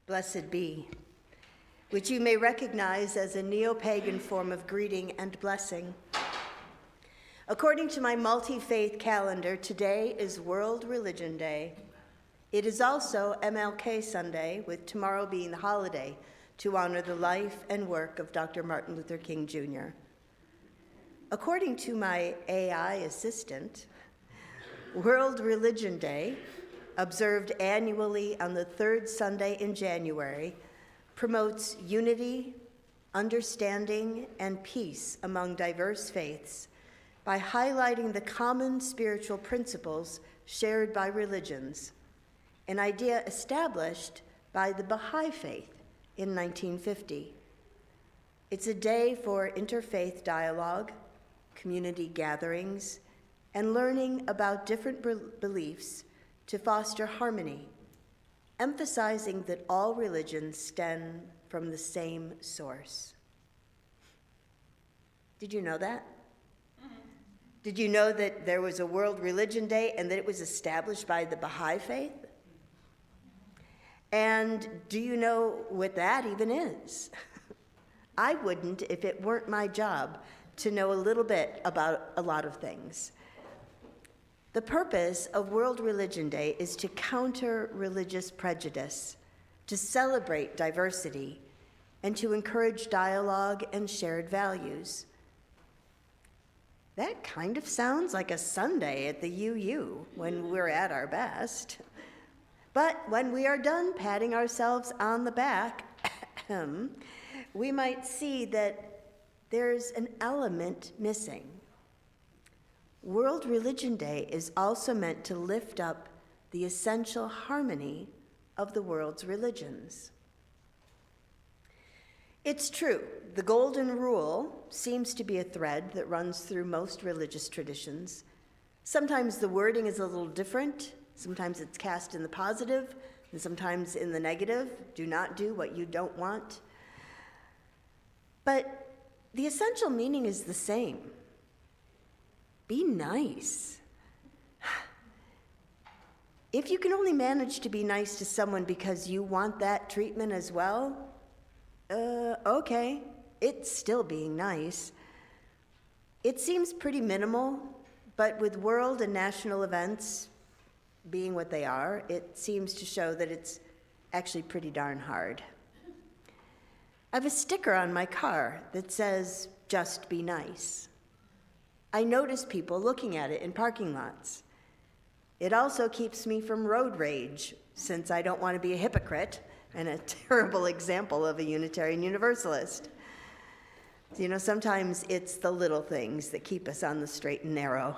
Blessed be, which you may recognize as a neo-pagan form of greeting and blessing. According to my multi-faith calendar, today is World Religion Day. It is also MLK Sunday, with tomorrow being the holiday to honor the life and work of Dr. Martin Luther King, Jr. According to my AI assistant, World Religion Day, observed annually on the third Sunday in January, promotes unity, understanding, and peace among diverse faiths by highlighting the common spiritual principles shared by religions, an idea established by the Buhite faith in 1950. It's a day for interfaith dialogue, community gatherings, and learning about different beliefs to foster harmony, emphasizing that all religions stem from the same source. Did you know that? Did you know that there was a World Religion Day and that it was established by the Baha'i faith? And do you know what that even is? I wouldn't if it weren't my job to know a little bit about a lot of things. The purpose of World Religion Day is to counter religious prejudice, to celebrate diversity, and to encourage dialogue and shared values. That kind of sounds like a Sunday at the UU when we're at our best. But when we are done patting ourselves on the back, we might see that there's an element missing. World Religion Day is also meant to lift up the essential harmony of the world's religions. It's true, the Golden Rule seems to be a thread that runs through most religious traditions. Sometimes the wording is a little different, sometimes it's cast in the positive, and sometimes in the negative. Do not do what you don't want. But the essential meaning is the same. Be nice. If you can only manage to be nice to someone because you want that treatment as well, okay, it's still being nice. It seems pretty minimal, but with world and national events being what they are, it seems to show that it's actually pretty darn hard. I have a sticker on my car that says, "Just be nice." I notice people looking at it in parking lots. It also keeps me from road rage, since I don't want to be a hypocrite and a terrible example of a Unitarian Universalist. You know, sometimes it's the little things that keep us on the straight and narrow.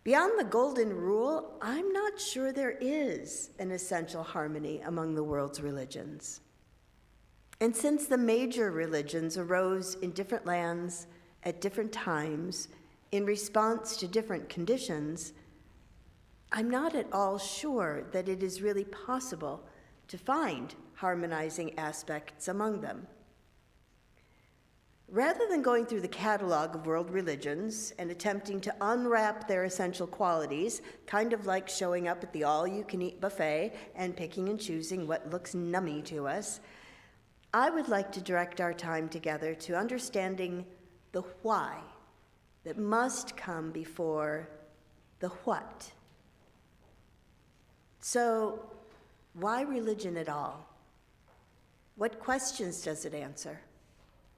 Beyond the Golden Rule, I'm not sure there is an essential harmony among the world's religions. And since the major religions arose in different lands at different times in response to different conditions, I'm not at all sure that it is really possible to find harmonizing aspects among them. Rather than going through the catalog of world religions and attempting to unwrap their essential qualities, kind of like showing up at the all-you-can-eat buffet and picking and choosing what looks nummy to us, I would like to direct our time together to understanding the why that must come before the what. So, why religion at all? What questions does it answer?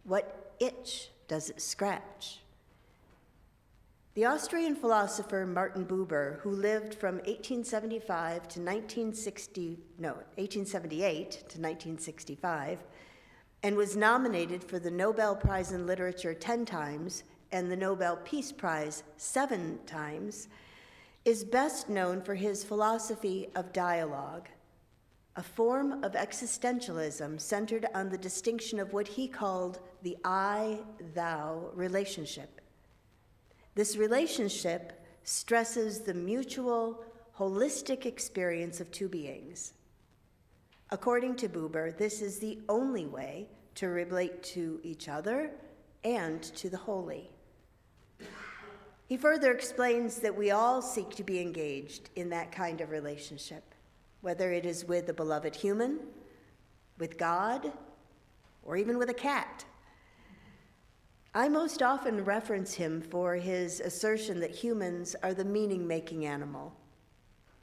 What itch does it scratch? The Austrian philosopher Martin Buber, who lived from 1878 to 1965, and was nominated for the Nobel Prize in Literature 10 times and the Nobel Peace Prize 7 times, is best known for his philosophy of dialogue, a form of existentialism centered on the distinction of what he called the I-thou relationship. This relationship stresses the mutual, holistic experience of two beings. According to Buber, this is the only way to relate to each other and to the holy. He further explains that we all seek to be engaged in that kind of relationship. whether it is with a beloved human, with God, or even with a cat. I most often reference him for his assertion that humans are the meaning-making animal.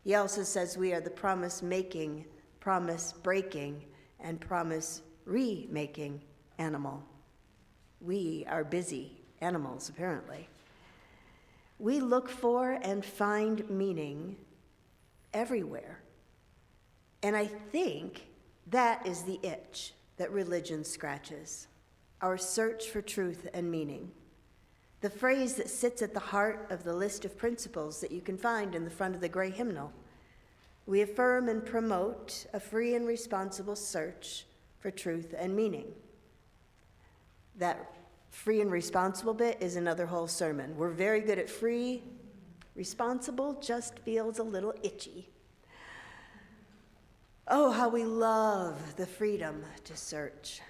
He also says we are the promise-making, promise-breaking, and promise-remaking animal. We are busy animals, apparently. We look for and find meaning everywhere. And I think that is the itch that religion scratches, our search for truth and meaning. The phrase that sits at the heart of the list of principles that you can find in the front of the gray hymnal. We affirm and promote a free and responsible search for truth and meaning. That free and responsible bit is another whole sermon. We're very good at free. Responsible just feels a little itchy. Oh, how we love the freedom to search.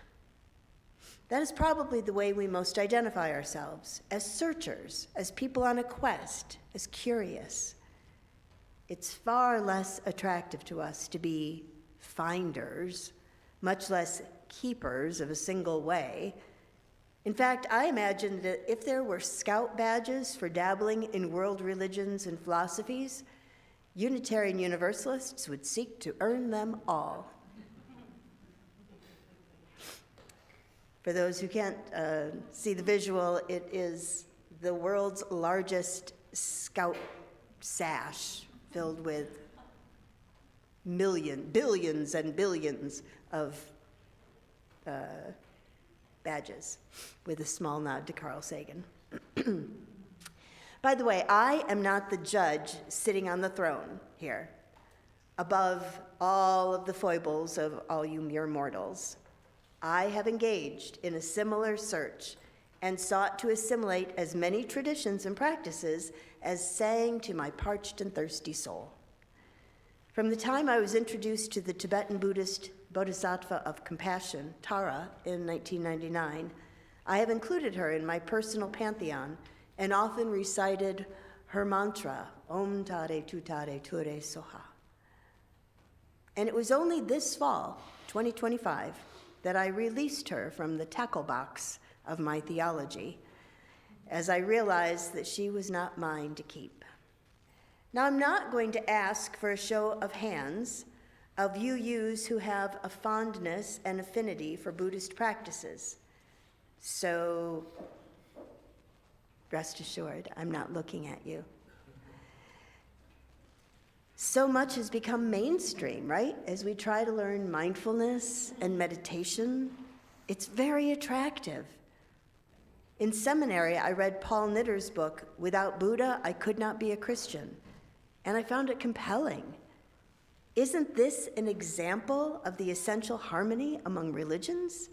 That is probably the way we most identify ourselves, as searchers, as people on a quest, as curious. It's far less attractive to us to be finders, much less keepers of a single way. In fact, I imagine that if there were scout badges for dabbling in world religions and philosophies, Unitarian Universalists would seek to earn them all. For those who can't see the visual, it is the world's largest scout sash filled with billions and billions of badges, with a small nod to Carl Sagan. By the way, I am not the judge sitting on the throne here, above all of the foibles of all you mere mortals. I have engaged in a similar search and sought to assimilate as many traditions and practices as sang to my parched and thirsty soul. From the time I was introduced to the Tibetan Buddhist Bodhisattva of Compassion, Tara, in 1999, I have included her in my personal pantheon and often recited her mantra, Om Tare Tutare Ture Soha. And it was only this fall, 2025, that I released her from the tackle box of my theology, as I realized that she was not mine to keep. Now, I'm not going to ask for a show of hands of UUs who have a fondness and affinity for Buddhist practices. So, rest assured, I'm not looking at you. So much has become mainstream, right? As we try to learn mindfulness and meditation, it's very attractive. In seminary, I read Paul Nitter's book, Without Buddha, I Could Not Be a Christian, and I found it compelling. Isn't this an example of the essential harmony among religions?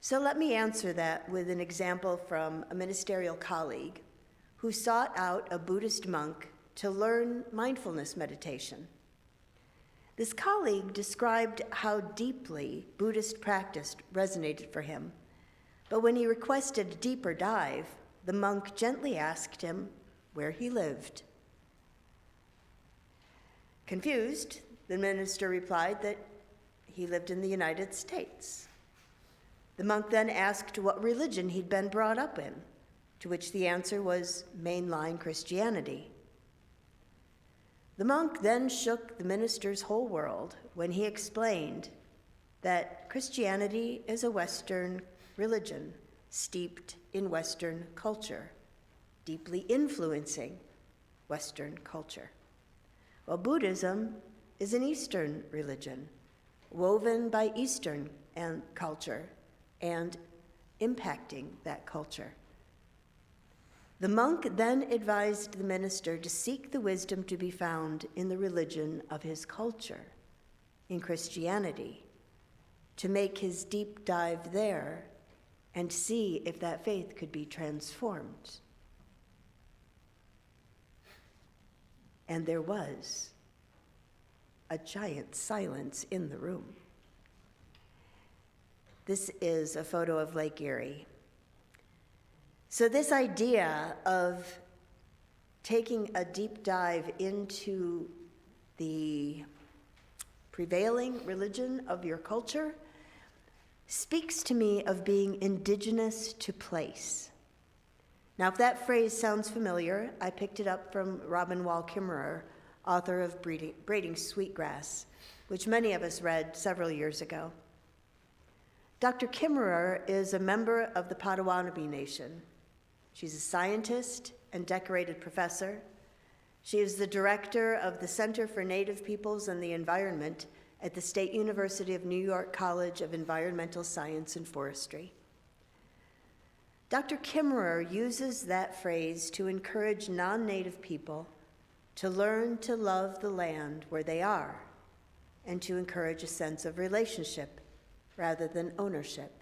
So let me answer that with an example from a ministerial colleague who sought out a Buddhist monk to learn mindfulness meditation. This colleague described how deeply Buddhist practice resonated for him, but when he requested a deeper dive, the monk gently asked him where he lived. Confused, the minister replied that he lived in the United States. The monk then asked what religion he'd been brought up in, to which the answer was mainline Christianity. The monk then shook the minister's whole world when he explained that Christianity is a Western religion steeped in Western culture, deeply influencing Western culture. While Buddhism is an Eastern religion, woven by Eastern culture and impacting that culture. The monk then advised the minister to seek the wisdom to be found in the religion of his culture, in Christianity, to make his deep dive there and see if that faith could be transformed. And there was a giant silence in the room. This is a photo of Lake Erie. So this idea of taking a deep dive into the prevailing religion of your culture, speaks to me of being indigenous to place. Now, if that phrase sounds familiar, I picked it up from Robin Wall Kimmerer, author of Braiding Sweetgrass, which many of us read several years ago. Dr. Kimmerer is a member of the Potawatomi Nation. She's a scientist and decorated professor. She is the director of the Center for Native Peoples and the Environment at the State University of New York College of Environmental Science and Forestry. Dr. Kimmerer uses that phrase to encourage non-Native people to learn to love the land where they are and to encourage a sense of relationship rather than ownership.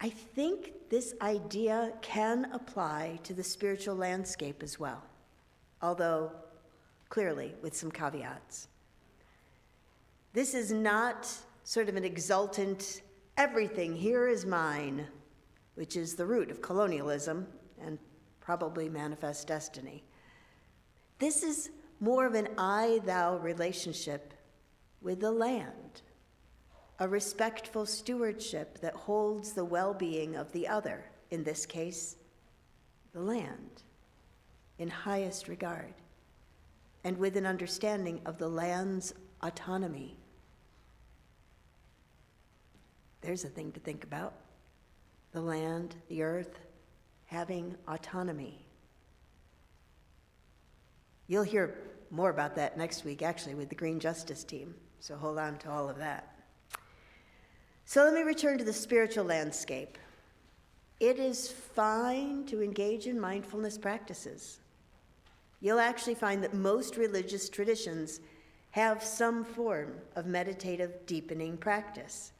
I think this idea can apply to the spiritual landscape as well, although clearly with some caveats. This is not sort of an exultant, everything here is mine, which is the root of colonialism and probably manifest destiny. This is more of an I-thou relationship with the land, a respectful stewardship that holds the well-being of the other, in this case, the land, in highest regard, and with an understanding of the land's autonomy. There's a thing to think about. The land, the earth, having autonomy. You'll hear more about that next week, actually, with the Green Justice team, so hold on to all of that. So let me return to the spiritual landscape. It is fine to engage in mindfulness practices. You'll actually find that most religious traditions have some form of meditative deepening practice.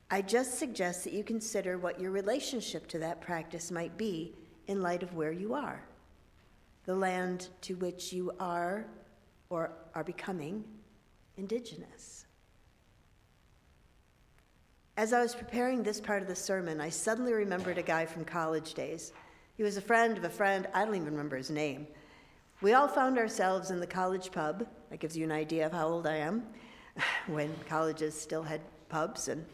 I just suggest that you consider what your relationship to that practice might be in light of where you are, the land to which you are or are becoming indigenous. As I was preparing this part of the sermon, I suddenly remembered a guy from college days. He was a friend of a friend. I don't even remember his name. We all found ourselves in the college pub. That gives you an idea of how old I am, when colleges still had pubs and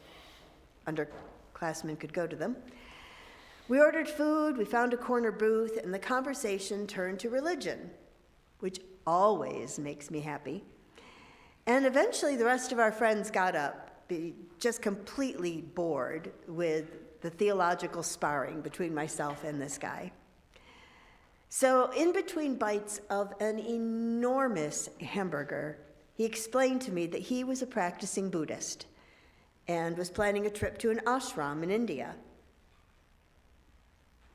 underclassmen could go to them. We ordered food, we found a corner booth, and the conversation turned to religion, which always makes me happy. And eventually the rest of our friends got up, just completely bored with the theological sparring between myself and this guy. So in between bites of an enormous hamburger, he explained to me that he was a practicing Buddhist and was planning a trip to an ashram in India.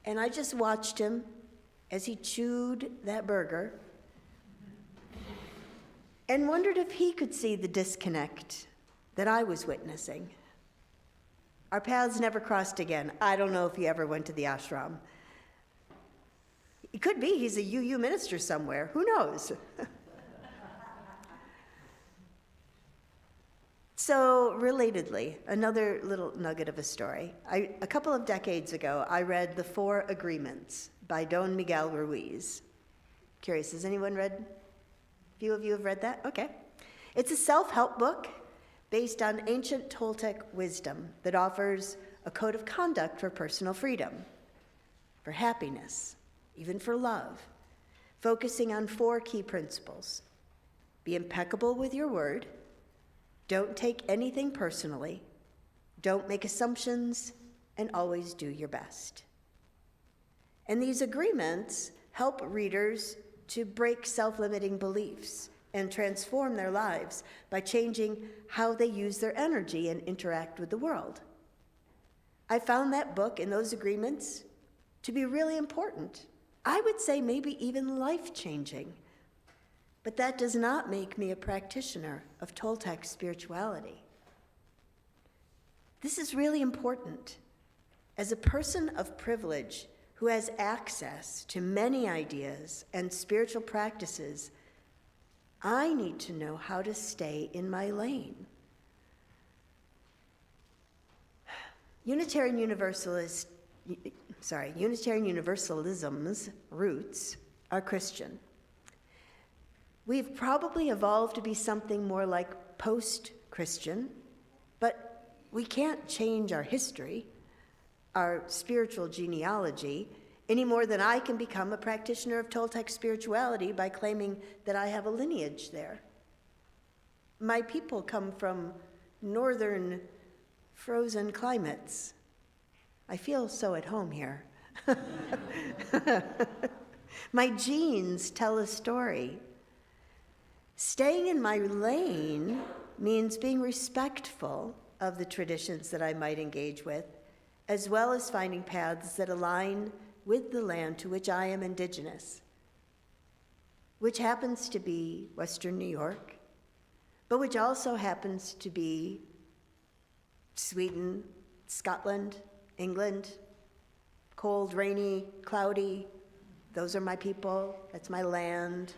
And I just watched him as he chewed that burger and wondered if he could see the disconnect that I was witnessing. Our paths never crossed again. I don't know if he ever went to the ashram. It could be he's a UU minister somewhere. Who knows? So, relatedly, another little nugget of a story. A couple of decades ago, I read The Four Agreements by Don Miguel Ruiz. Curious, has anyone read? A few of you have read that? Okay. It's a self-help book based on ancient Toltec wisdom that offers a code of conduct for personal freedom, for happiness, even for love, focusing on four key principles. Be impeccable with your word. Don't take anything personally. Don't make assumptions, and always do your best. And these agreements help readers to break self-limiting beliefs and transform their lives by changing how they use their energy and interact with the world. I found that book and those agreements to be really important. I would say maybe even life-changing. But that does not make me a practitioner of Toltec spirituality. This is really important. As a person of privilege who has access to many ideas and spiritual practices, I need to know how to stay in my lane. Unitarian Universalism's roots are Christian. We've probably evolved to be something more like post-Christian, but we can't change our history, our spiritual genealogy, any more than I can become a practitioner of Toltec spirituality by claiming that I have a lineage there. My people come from northern frozen climates. I feel so at home here. My genes tell a story. Staying in my lane means being respectful of the traditions that I might engage with, as well as finding paths that align with the land to which I am indigenous, which happens to be Western New York, but which also happens to be Sweden, Scotland, England, cold, rainy, cloudy. Those are my people, that's my land.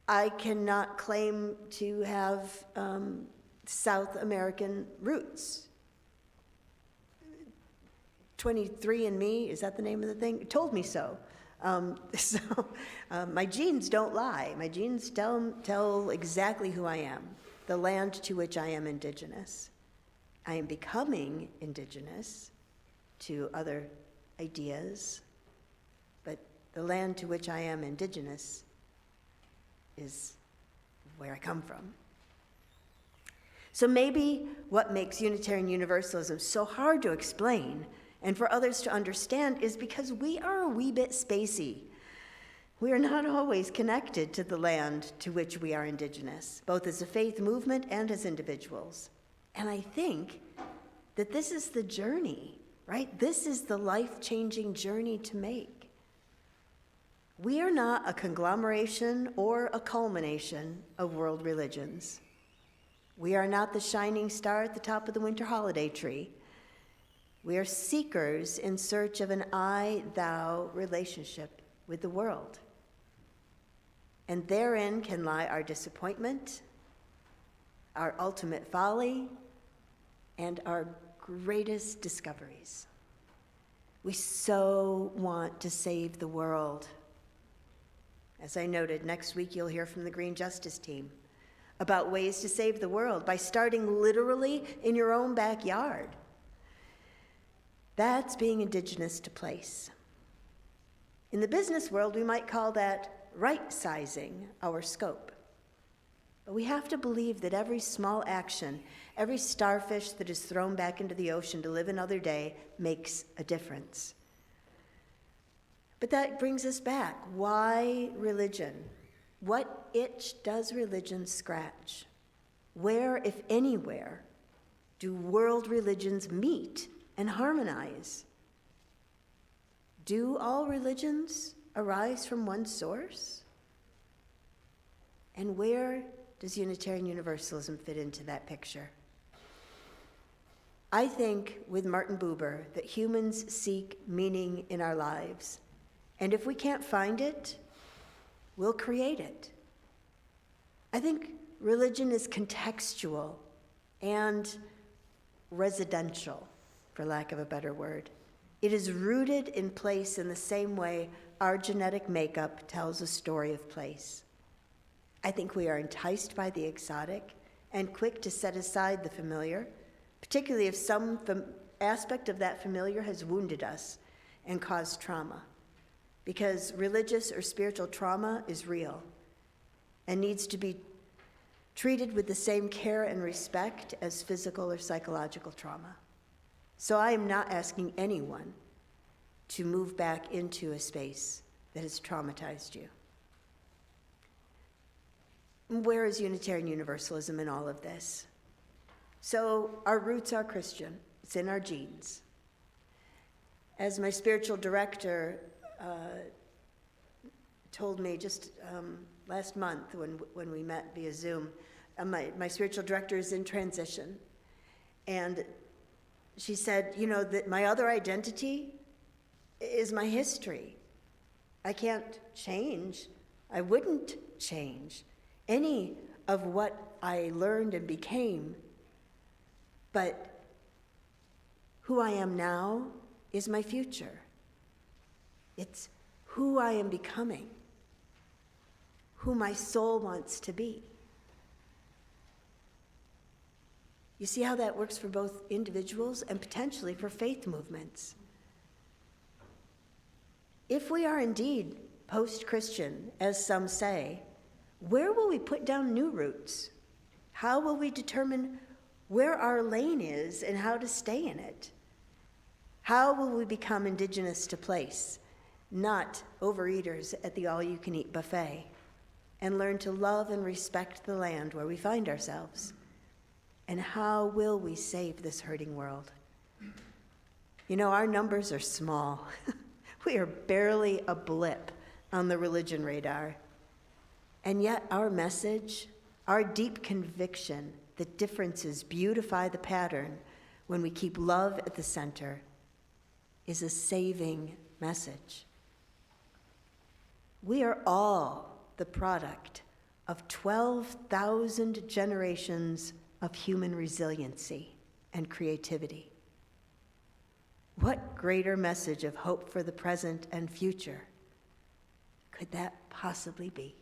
I cannot claim to have South American roots. 23andMe, is that the name of the thing? It told me so. My genes don't lie. My genes tell exactly who I am, the land to which I am indigenous. I am becoming indigenous to other ideas, but the land to which I am indigenous is where I come from. So maybe what makes Unitarian Universalism so hard to explain and for others to understand is because we are a wee bit spacey. We are not always connected to the land to which we are indigenous, both as a faith movement and as individuals. And I think that this is the journey, right? This is the life-changing journey to make. We are not a conglomeration or a culmination of world religions. We are not the shining star at the top of the winter holiday tree. We are seekers in search of an I-thou relationship with the world. And therein can lie our disappointment, our ultimate folly, and our greatest discoveries. We so want to save the world. As I noted, next week you'll hear from the Green Justice team about ways to save the world by starting literally in your own backyard. That's being indigenous to place. In the business world, we might call that right-sizing our scope. But we have to believe that every small action, every starfish that is thrown back into the ocean to live another day makes a difference. But that brings us back. Why religion? What itch does religion scratch? Where, if anywhere, do world religions meet and harmonize? Do all religions arise from one source? And where does Unitarian Universalism fit into that picture? I think with Martin Buber that humans seek meaning in our lives. And if we can't find it, we'll create it. I think religion is contextual and residential, for lack of a better word. It is rooted in place in the same way our genetic makeup tells a story of place. I think we are enticed by the exotic and quick to set aside the familiar, particularly if some aspect of that familiar has wounded us and caused trauma. Because religious or spiritual trauma is real and needs to be treated with the same care and respect as physical or psychological trauma. So I am not asking anyone to move back into a space that has traumatized you. Where is Unitarian Universalism in all of this? So our roots are Christian. It's in our genes. As my spiritual director told me just last month when we met via Zoom, my spiritual director is in transition. And she said, that my other identity is my history. I can't change. I wouldn't change any of what I learned and became. But who I am now is my future. It's who I am becoming. who my soul wants to be. You see how that works for both individuals and potentially for faith movements. If we are indeed post-Christian, as some say, where will we put down new roots? How will we determine where our lane is and how to stay in it? How will we become indigenous to place, not overeaters at the all-you-can-eat buffet, and learn to love and respect the land where we find ourselves? And how will we save this hurting world? You know, our numbers are small. We are barely a blip on the religion radar. And yet our message, our deep conviction that differences beautify the pattern when we keep love at the center, is a saving message. We are all the product of 12,000 generations of human resiliency and creativity. What greater message of hope for the present and future could that possibly be?